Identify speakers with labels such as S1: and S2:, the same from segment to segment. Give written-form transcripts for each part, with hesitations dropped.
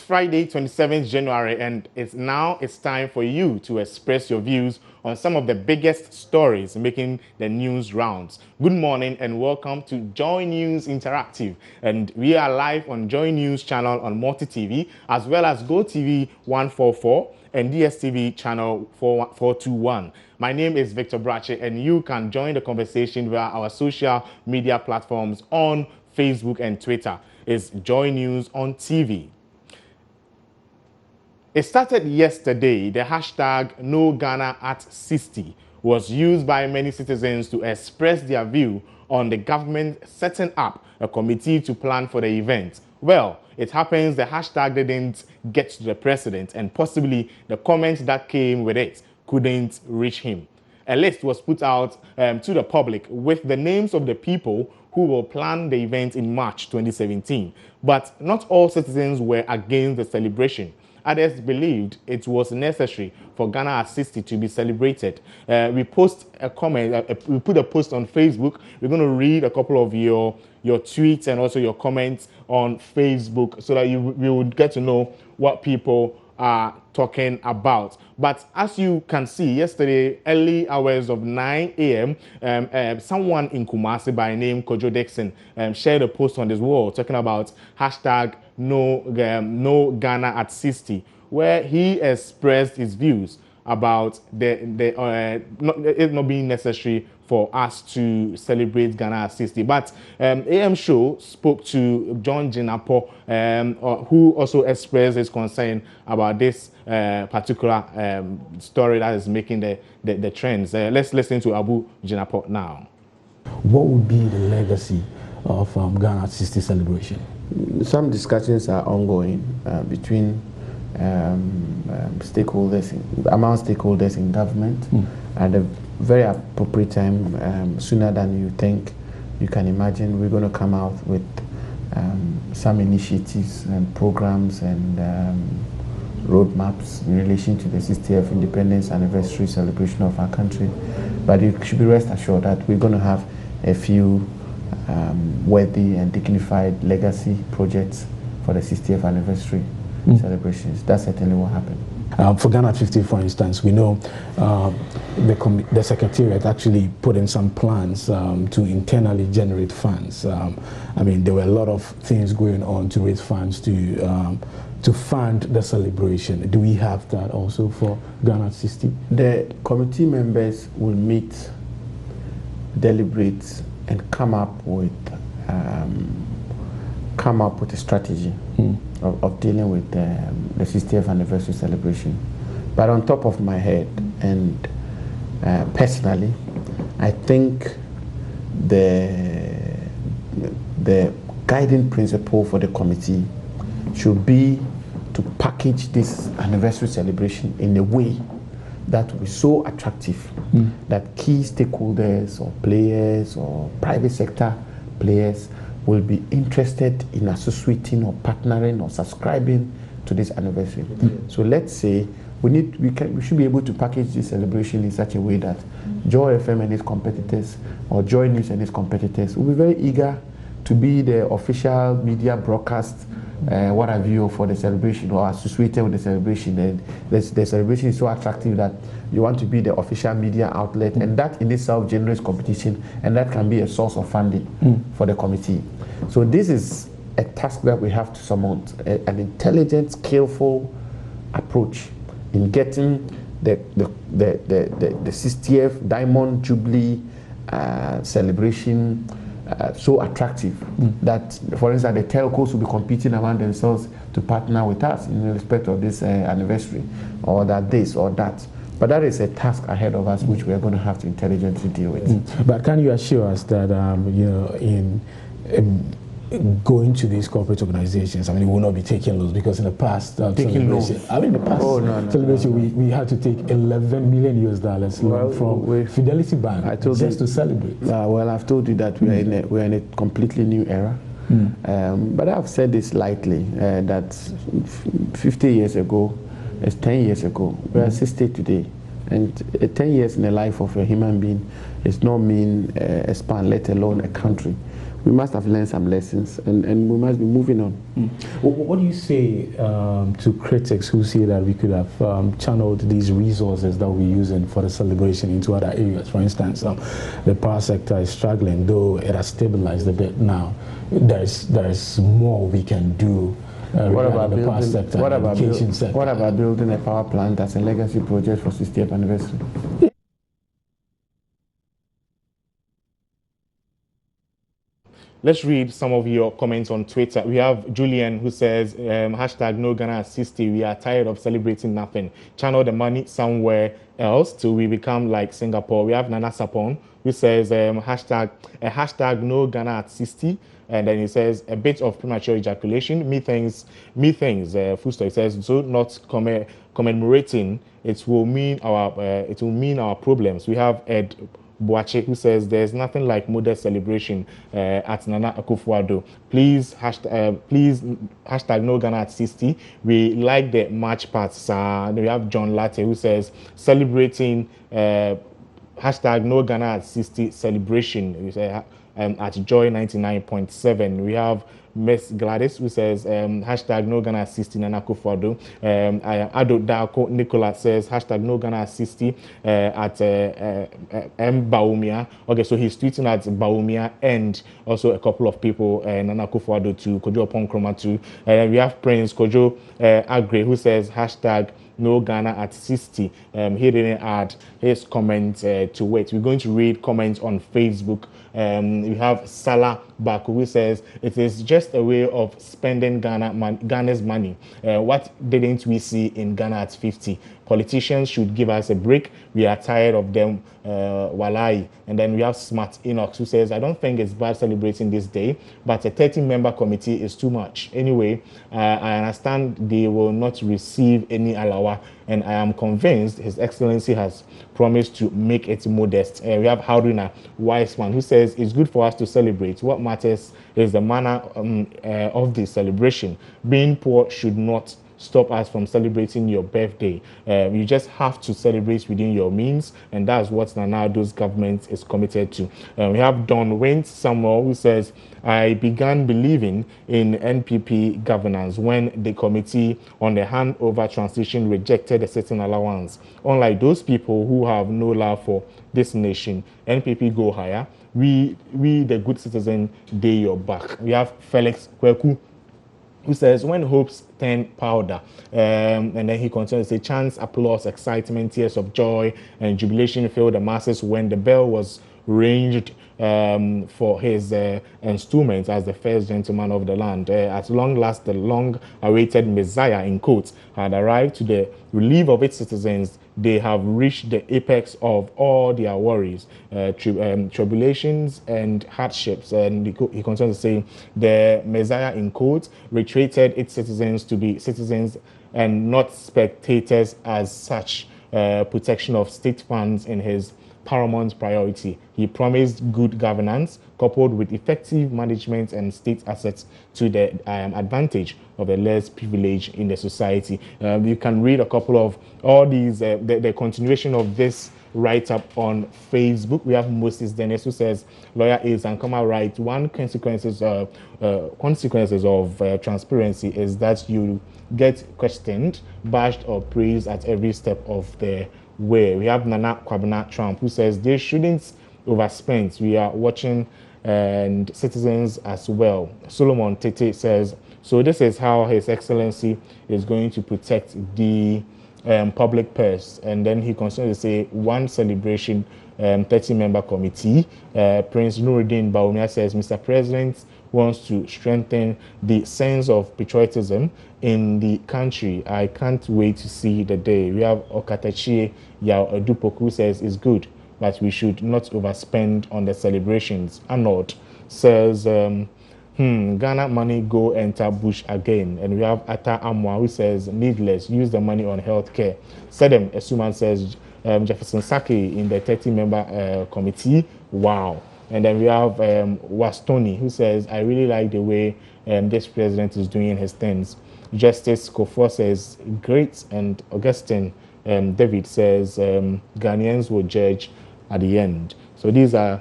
S1: Friday, 27th January, and it's time for you to express your views on some of the biggest stories making the news rounds. Good morning and welcome to Joy News Interactive. And we are live on Joy News channel on Multi TV, as well as GoTV 144 and DSTV channel 421. My name is Victor Brache, and you can join the conversation via our social media platforms on Facebook and Twitter. It's Joy News on TV. It started yesterday. The hashtag #NoGhanaAt60 was used by many citizens to express their view on the government setting up a committee to plan for the event. Well, it happens the hashtag didn't get to the president, and possibly the comments that came with it couldn't reach him. A list was put out to the public with the names of the people who will plan the event in March 2017. But not all citizens were against the celebration. Others believed it was necessary for Ghana-At60 to be celebrated. We post a comment, we put a post on Facebook. We're going to read a couple of your tweets and also your comments on Facebook so that we would get to know what people are talking about. But as you can see, yesterday, early hours of 9 a.m., someone in Kumasi by name Kojo Dixon shared a post on his wall talking about hashtag #NoGhanaAt60, where he expressed his views about it not being necessary for us to celebrate Ghana-At60. But AM Show spoke to John Jinapo, who also expressed his concern about this particular story that is making the trends. Let's listen to Abu Jinapo now.
S2: What would be the legacy of Ghana-At60 celebration?
S3: Some discussions are ongoing between stakeholders, among stakeholders in government, at a very appropriate time, sooner than you think. You can imagine we're going to come out with some initiatives and programs and roadmaps in relation to the 60th independence anniversary celebration of our country. But you should be rest assured that we're going to have a few worthy and dignified legacy projects for the 60th anniversary celebrations. That's certainly what happened.
S2: For Ghana-At50, for instance, we know the Secretariat actually put in some plans to internally generate funds. I mean, there were a lot of things going on to raise funds to fund the celebration. Do we have that also for Ghana-At60?
S3: The committee members will meet, deliberate, and come up with a strategy of dealing with the 60th anniversary celebration. But on top of my head, and personally, I think the guiding principle for the committee should be to package this anniversary celebration in a way that will be so attractive that key stakeholders or players or private sector players will be interested in associating or partnering or subscribing to this anniversary. So let's say we should be able to package this celebration in such a way that Joy FM and its competitors or Joy News and its competitors will be very eager to be the official media broadcast, what have you, for the celebration or associated with the celebration. And the celebration is so attractive that you want to be the official media outlet, and that in itself generates competition, and that can be a source of funding for the committee. So this is a task that we have to surmount, an intelligent, skillful approach in getting the 60th Diamond Jubilee celebration so attractive that, for instance, the telcos will be competing among themselves to partner with us in respect of this anniversary, or that this or that. But that is a task ahead of us which we are going to have to intelligently deal with.
S2: But can you assure us that in going to these corporate organizations, I mean, we will not be taking loans, because in the past celebration, we had to take $11 million loan from Fidelity Bank just to celebrate.
S3: Well, I've told you that we're in a completely new era. But I've said this lightly, that 50 years ago, it's 10 years ago. We are 60 today. And 10 years in the life of a human being is not mean a span, let alone a country. we must have learned some lessons, and we must be moving on.
S2: What do you say to critics who say that we could have channeled these resources that we're using for the celebration into other areas? For instance, the power sector is struggling, though it has stabilized a bit now. There's more we can do.
S3: What about
S2: the power sector,
S3: what about
S2: education sector?
S3: What about building a power plant as a legacy project for 60th anniversary?
S1: Let's read some of your comments on Twitter. We have Julian who says, hashtag no Ghana at 60. We are tired of celebrating nothing. Channel the money somewhere else till we become like Singapore. We have Nana Sapon who says, hashtag no Ghana at 60. And then he says a bit of premature ejaculation. Methinks, Fusto says, so not commemorating. It will mean our problems. We have Ed Boache who says there's nothing like modest celebration at Nana Akufo-Addo. Please hashtag no Ghana at 60. We like the march parts. Then we have John Latte who says celebrating hashtag no Ghana at 60 celebration. We say at Joy 99.7. We have Miss Gladys who says hashtag no Ghana 60 Nana Akufo-Addo. Ado Dako Nicola says hashtag no Ghana 60 at M Baumia. Okay, so he's tweeting at Baumia and also a couple of people, Nana Akufo-Addo to Kojo Oponkroma too. We have Prince Kojo Agre who says hashtag no Ghana at 60. He didn't add his comment to it. We're going to read comments on Facebook. We have Salah Baku who says it is just a way of spending Ghana's money. What didn't we see in Ghana at 50? Politicians should give us a break. We are tired of them, walai. And then we have Smart Enox who says, I don't think it's bad celebrating this day, but a 30-member committee is too much. Anyway, I understand they will not receive any alawa, and I am convinced His Excellency has promised to make it modest. We have Haruna Wiseman who says it's good for us to celebrate. What matters is the manner of the celebration. Being poor should not stop us from celebrating your birthday. You just have to celebrate within your means, and that's what Nana Addo's government is committed to. We have Don Wayne Samuel who says, I began believing in NPP governance when the Committee on the Handover Transition rejected a certain allowance. Unlike those people who have no love for this nation, NPP go higher. We the good citizen, they your back. We have Felix Kweku who says, when hopes turn powder, and then he continues to say, chants, applause, excitement, tears of joy, and jubilation filled the masses when the bell was ranged for his installment as the first gentleman of the land. At long last, the long-awaited Messiah, in quotes, had arrived to the relief of its citizens. They have reached the apex of all their worries, tribulations, and hardships. And he continues to say, the Messiah, in quotes, retreated its citizens to be citizens and not spectators as such. Protection of state funds in his paramount priority. He promised good governance coupled with effective management and state assets to the advantage of the less privileged in the society. You can read a couple of all these, the continuation of this write-up on Facebook. We have Moses Dennis who says, lawyer is and come out right. One consequences of transparency is that you get questioned, bashed, or praised at every step of the way. We have Nana Kwabena Trump who says they shouldn't overspend. We are watching and citizens as well. Solomon Tete says, so this is how His Excellency is going to protect the public purse. And then he continues to say, one celebration, 30-member committee. Prince Nuruddin Baumia says, Mr. President wants to strengthen the sense of patriotism in the country. I can't wait to see the day. We have Okatachie Yao Edupoku who says it's good, but we should not overspend on the celebrations. Arnold says, Ghana money go enter bush again. And we have Ata Amwa who says, needless, use the money on healthcare. Sedem Esuman says, Jefferson Saki in the 30-member committee. Wow. And then we have Wastoni who says, I really like the way this president is doing his things. Justice Kofor says, great. And Augustine David says, Ghanaians will judge at the end. So these are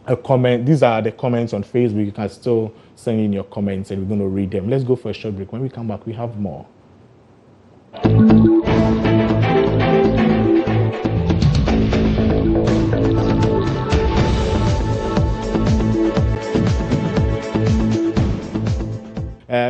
S1: a comment. These are the comments on Facebook. You can still send in your comments and we're going to read them. Let's go for a short break. When we come back, we have more.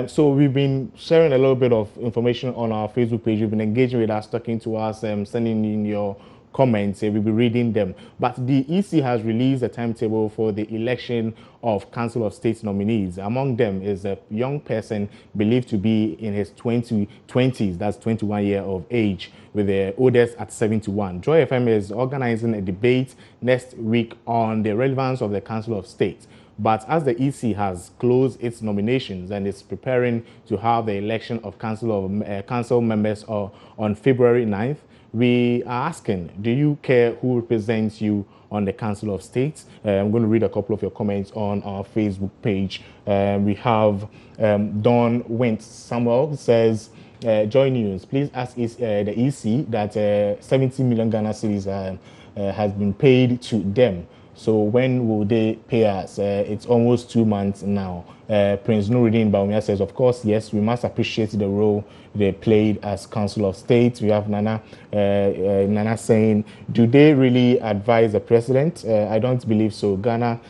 S1: So we've been sharing a little bit of information on our Facebook page. You've been engaging with us, talking to us, sending in your comments. We'll be reading them. But the EC has released a timetable for the election of Council of State nominees. Among them is a young person believed to be in his 20s, that's 21 year of age, with the oldest at 71. Joy FM is organizing a debate next week on the relevance of the Council of State. But as the EC has closed its nominations and is preparing to have the election of council members on February 9th, we are asking, do you care who represents you on the Council of State? I'm going to read a couple of your comments on our Facebook page. We have Don Wint Samuel, who says, Joy News, please ask the EC that 70 million Ghana cedis has been paid to them. So when will they pay us? It's almost 2 months now. Prince Nuruddin Baumia says, of course, yes, we must appreciate the role they played as Council of State. We have Nana saying, do they really advise the president? I don't believe so. Ghana,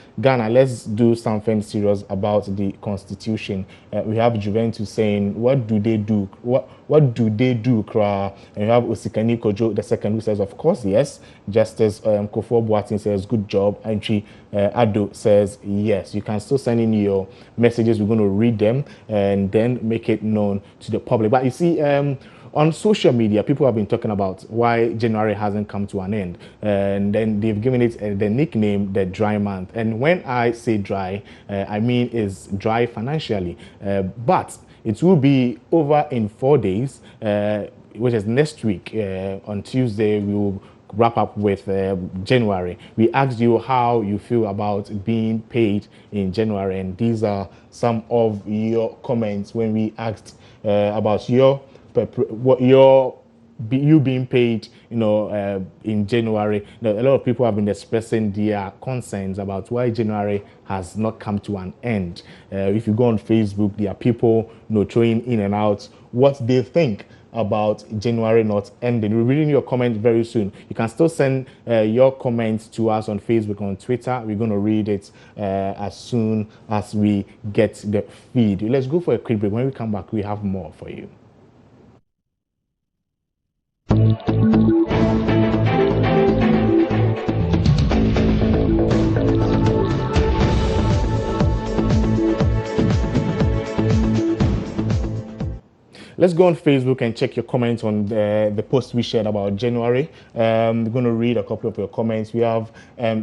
S1: let's do something serious about the constitution. We have Juventus saying, what do they do? What do they do, Kra? And we have Osikani Kojo, the second, who says, of course, yes. Justice Kofo Boatin says, good job. Entry Ado says, yes. You can still send in your messages. We're going to read them and then make it known to the public. But you see, on social media, people have been talking about why January hasn't come to an end. And then they've given it the nickname, the dry month. And when I say dry, I mean it's dry financially. But it will be over in 4 days, which is next week. On Tuesday, we will wrap up with January. We asked you how you feel about being paid in January, and these are some of your comments when we asked about you being paid, in January. A lot of people have been expressing their concerns about why January has not come to an end. If you go on Facebook, there are people, throwing in and out what they think about January not ending. We're reading your comments very soon. You can still send your comments to us on Facebook, on Twitter. We're going to read it as soon as we get the feed. Let's go for a quick break. When we come back, we have more for you. Let's go on Facebook and check your comments on the post we shared about January. I'm going to read a couple of your comments. We have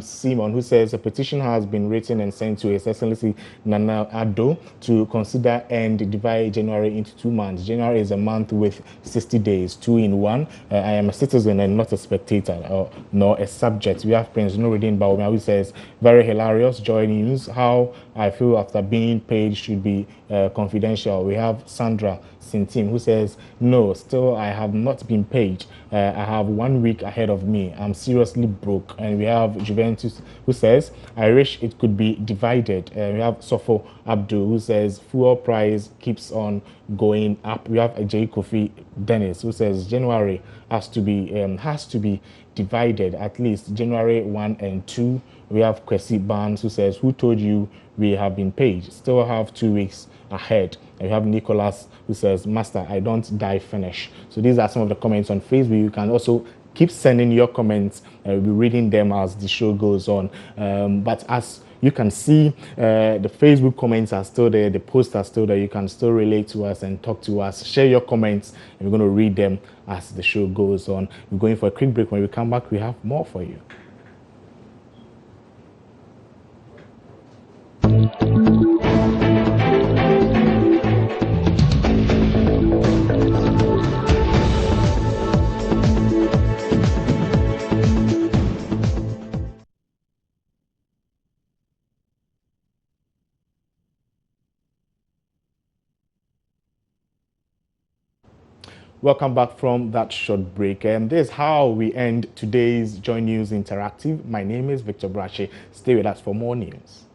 S1: Simon, who says a petition has been written and sent to His Excellency Nana Addo to consider and divide January into 2 months. January is a month with 60 days, 2 in 1. I am a citizen and not a spectator nor a subject. We have Prince Nuruddin Baumia, who says, very hilarious, Joy News. How I feel after being paid should be confidential. We have Sandra Sintim, who says, no, still I have not been paid. I have 1 week ahead of me. I'm seriously broke. And we have Juventus, who says, I wish it could be divided. We have Sofo Abdul, who says, fuel price keeps on going up. We have Ajay Kofi Dennis, who says, January has to be divided, at least January 1 and 2. We have Kwesi Barnes, who says, who told you we have been paid? Still have 2 weeks ahead. And we have Nicholas, who says, Master, I don't die finish. So these are some of the comments on Facebook. You can also keep sending your comments. We'll be reading them as the show goes on. But as you can see, the Facebook comments are still there. The posts are still there. You can still relate to us and talk to us. Share your comments, and we're going to read them as the show goes on. We're going for a quick break. When we come back, we have more for you. Welcome back from that short break. And this is how we end today's Joy News Interactive. My name is Victor Brache. Stay with us for more news.